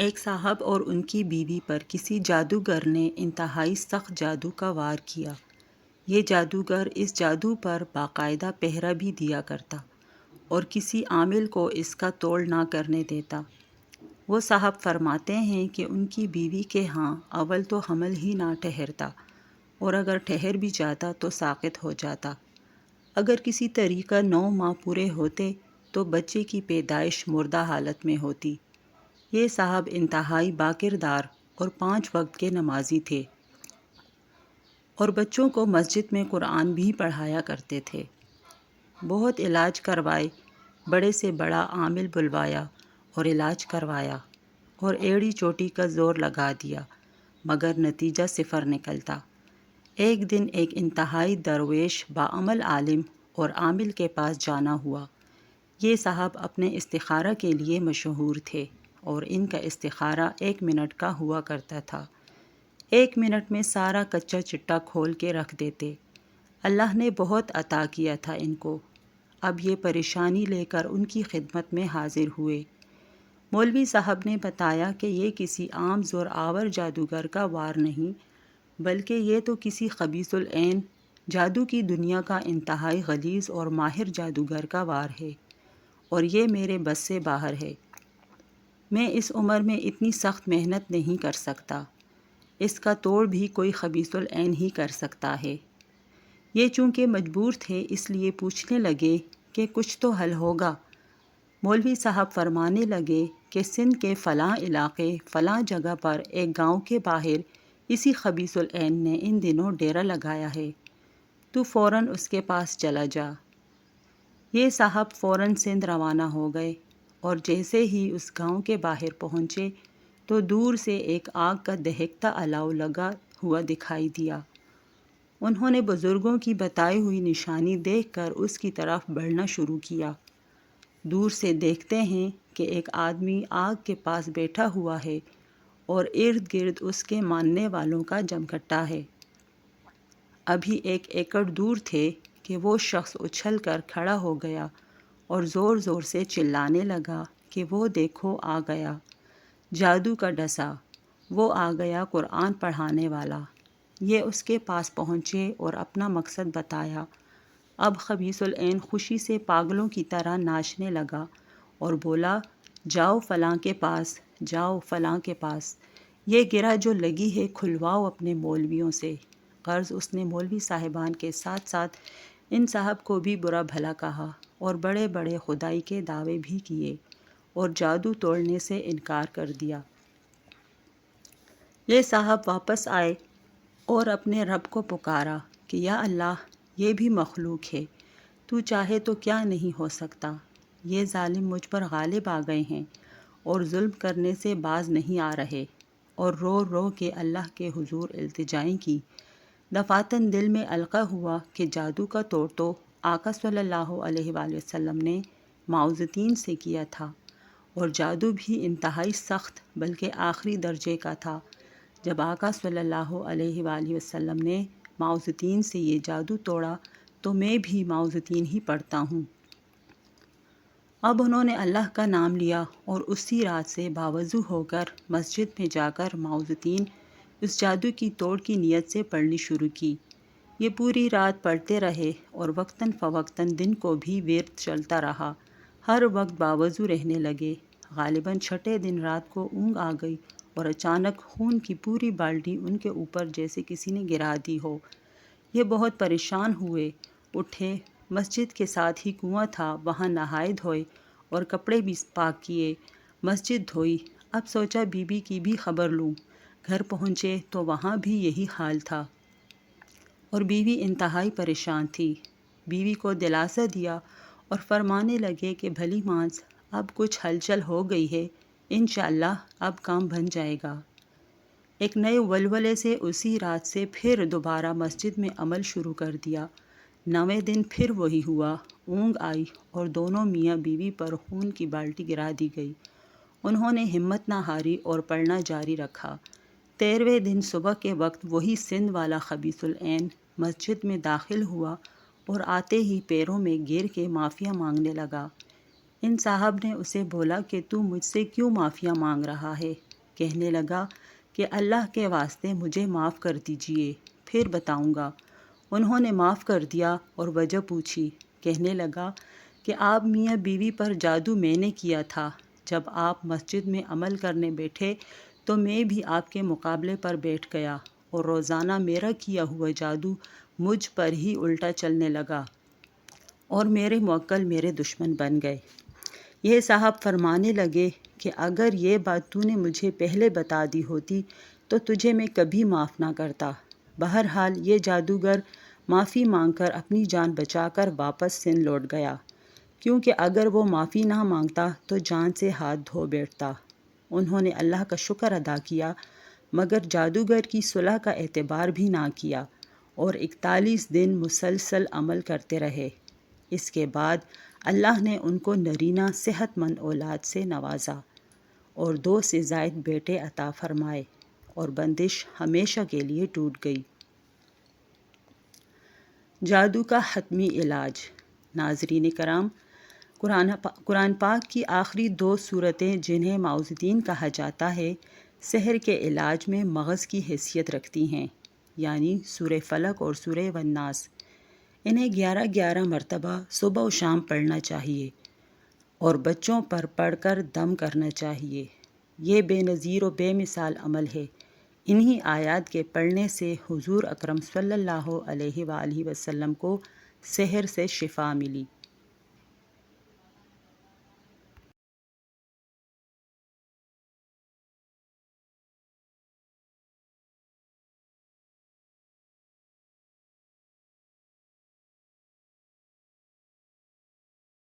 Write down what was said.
ایک صاحب اور ان کی بیوی پر کسی جادوگر نے انتہائی سخت جادو کا وار کیا۔ یہ جادوگر اس جادو پر باقاعدہ پہرا بھی دیا کرتا اور کسی عامل کو اس کا توڑ نہ کرنے دیتا۔ وہ صاحب فرماتے ہیں کہ ان کی بیوی کے ہاں اول تو حمل ہی نہ ٹھہرتا، اور اگر ٹھہر بھی جاتا تو ساقط ہو جاتا۔ اگر کسی طریقہ 9 ماہ پورے ہوتے تو بچے کی پیدائش مردہ حالت میں ہوتی۔ یہ صاحب انتہائی باکردار اور 5 وقت کے نمازی تھے اور بچوں کو مسجد میں قرآن بھی پڑھایا کرتے تھے۔ بہت علاج کروائے، بڑے سے بڑا عامل بلوایا اور علاج کروایا اور ایڑی چوٹی کا زور لگا دیا، مگر نتیجہ صفر نکلتا۔ ایک دن ایک انتہائی درویش باعمل عالم اور عامل کے پاس جانا ہوا۔ یہ صاحب اپنے استخارہ کے لیے مشہور تھے اور ان کا استخارہ 1 منٹ کا ہوا کرتا تھا۔ 1 منٹ میں سارا کچا چٹا کھول کے رکھ دیتے۔ اللہ نے بہت عطا کیا تھا ان کو۔ اب یہ پریشانی لے کر ان کی خدمت میں حاضر ہوئے۔ مولوی صاحب نے بتایا کہ یہ کسی عام زور آور جادوگر کا وار نہیں، بلکہ یہ تو کسی خبیث العین جادو کی دنیا کا انتہائی غلیظ اور ماہر جادوگر کا وار ہے، اور یہ میرے بس سے باہر ہے۔ میں اس عمر میں اتنی سخت محنت نہیں کر سکتا۔ اس کا توڑ بھی کوئی خبیث العین ہی کر سکتا ہے۔ یہ چونکہ مجبور تھے اس لیے پوچھنے لگے کہ کچھ تو حل ہوگا۔ مولوی صاحب فرمانے لگے کہ سندھ کے فلاں علاقے فلاں جگہ پر ایک گاؤں کے باہر اسی خبیث العین نے ان دنوں ڈیرا لگایا ہے، تو فوراً اس کے پاس چلا جا۔ یہ صاحب فوراً سندھ روانہ ہو گئے، اور جیسے ہی اس گاؤں کے باہر پہنچے تو دور سے ایک آگ کا دہکتا الاؤ لگا ہوا دکھائی دیا۔ انہوں نے بزرگوں کی بتائی ہوئی نشانی دیکھ کر اس کی طرف بڑھنا شروع کیا۔ دور سے دیکھتے ہیں کہ ایک آدمی آگ کے پاس بیٹھا ہوا ہے اور ارد گرد اس کے ماننے والوں کا جمگھٹا ہے۔ ابھی 1 ایکڑ دور تھے کہ وہ شخص اچھل کر کھڑا ہو گیا اور زور زور سے چلانے لگا کہ وہ دیکھو آ گیا جادو کا ڈسا، وہ آ گیا قرآن پڑھانے والا۔ یہ اس کے پاس پہنچے اور اپنا مقصد بتایا۔ اب خبیث العین خوشی سے پاگلوں کی طرح ناچنے لگا اور بولا، جاؤ فلاں کے پاس، جاؤ فلاں کے پاس، یہ گرہ جو لگی ہے کھلواؤ اپنے مولویوں سے۔ غرض اس نے مولوی صاحبان کے ساتھ ساتھ ان صاحب کو بھی برا بھلا کہا اور بڑے بڑے خدائی کے دعوے بھی کیے اور جادو توڑنے سے انکار کر دیا۔ یہ صاحب واپس آئے اور اپنے رب کو پکارا کہ یا اللہ، یہ بھی مخلوق ہے، تو چاہے تو کیا نہیں ہو سکتا۔ یہ ظالم مجھ پر غالب آ گئے ہیں اور ظلم کرنے سے باز نہیں آ رہے، اور رو رو کے اللہ کے حضور التجائیں کی۔ دفاتن دل میں القا ہوا کہ جادو کا توڑ تو آقا صلی اللہ علیہ وآلہ وسلم نے معوذتین سے کیا تھا، اور جادو بھی انتہائی سخت بلکہ آخری درجے کا تھا۔ جب آقا صلی اللہ علیہ وآلہ وسلم نے معوذتین سے یہ جادو توڑا تو میں بھی معوذتین ہی پڑھتا ہوں۔ اب انہوں نے اللہ کا نام لیا اور اسی رات سے باوضو ہو کر مسجد میں جا کر معوذتین اس جادو کی توڑ کی نیت سے پڑھنی شروع کی۔ یہ پوری رات پڑھتے رہے اور وقتاً فوقتاً دن کو بھی ورد چلتا رہا۔ ہر وقت باوضو رہنے لگے۔ غالباً 6 دن رات کو اونگ آ گئی اور اچانک خون کی پوری بالٹی ان کے اوپر جیسے کسی نے گرا دی ہو۔ یہ بہت پریشان ہوئے، اٹھے، مسجد کے ساتھ ہی کنواں تھا، وہاں نہائے دھوئے اور کپڑے بھی پاک کیے، مسجد دھوئی۔ اب سوچا بی بی کی بھی خبر لوں۔ گھر پہنچے تو وہاں بھی یہی حال تھا اور بیوی انتہائی پریشان تھی۔ بیوی کو دلاسا دیا اور فرمانے لگے کہ بھلی مانس، اب کچھ ہلچل ہو گئی ہے، انشاءاللہ اب کام بن جائے گا۔ ایک نئے ولولے سے اسی رات سے پھر دوبارہ مسجد میں عمل شروع کر دیا۔ 9ویں دن پھر وہی ہوا، اونگ آئی اور دونوں میاں بیوی پر خون کی بالٹی گرا دی گئی۔ انہوں نے ہمت نہ ہاری اور پڑھنا جاری رکھا۔ 13ویں دن صبح کے وقت وہی سندھ والا خبیث العین مسجد میں داخل ہوا اور آتے ہی پیروں میں گر کے معافیا مانگنے لگا۔ ان صاحب نے اسے بولا کہ تو مجھ سے کیوں معافیا مانگ رہا ہے؟ کہنے لگا کہ اللہ کے واسطے مجھے معاف کر دیجئے، پھر بتاؤں گا۔ انہوں نے معاف کر دیا اور وجہ پوچھی۔ کہنے لگا کہ آپ میاں بیوی پر جادو میں نے کیا تھا۔ جب آپ مسجد میں عمل کرنے بیٹھے تو میں بھی آپ کے مقابلے پر بیٹھ گیا اور روزانہ میرا کیا ہوا جادو مجھ پر ہی الٹا چلنے لگا اور میرے موکل میرے دشمن بن گئے۔ یہ صاحب فرمانے لگے کہ اگر یہ بات تو نے مجھے پہلے بتا دی ہوتی تو تجھے میں کبھی معاف نہ کرتا۔ بہرحال یہ جادوگر معافی مانگ کر اپنی جان بچا کر واپس سندھ لوٹ گیا، کیونکہ اگر وہ معافی نہ مانگتا تو جان سے ہاتھ دھو بیٹھتا۔ انہوں نے اللہ کا شکر ادا کیا مگر جادوگر کی صلح کا اعتبار بھی نہ کیا اور 41 دن مسلسل عمل کرتے رہے۔ اس کے بعد اللہ نے ان کو نرینہ صحت مند اولاد سے نوازا اور 2 سے زائد بیٹے عطا فرمائے اور بندش ہمیشہ کے لیے ٹوٹ گئی۔ جادو کا حتمی علاج۔ ناظرین کرام، قرآن پاک کی آخری 2 سورتیں جنہیں معوذ الدین کہا جاتا ہے، سحر کے علاج میں مغز کی حیثیت رکھتی ہیں، یعنی سورہ فلق اور سورہ والناس۔ انہیں 11 مرتبہ صبح و شام پڑھنا چاہیے اور بچوں پر پڑھ کر دم کرنا چاہیے۔ یہ بے نظیر و بے مثال عمل ہے۔ انہی آیات کے پڑھنے سے حضور اکرم صلی اللہ علیہ وآلہ وسلم کو سحر سے شفا ملی۔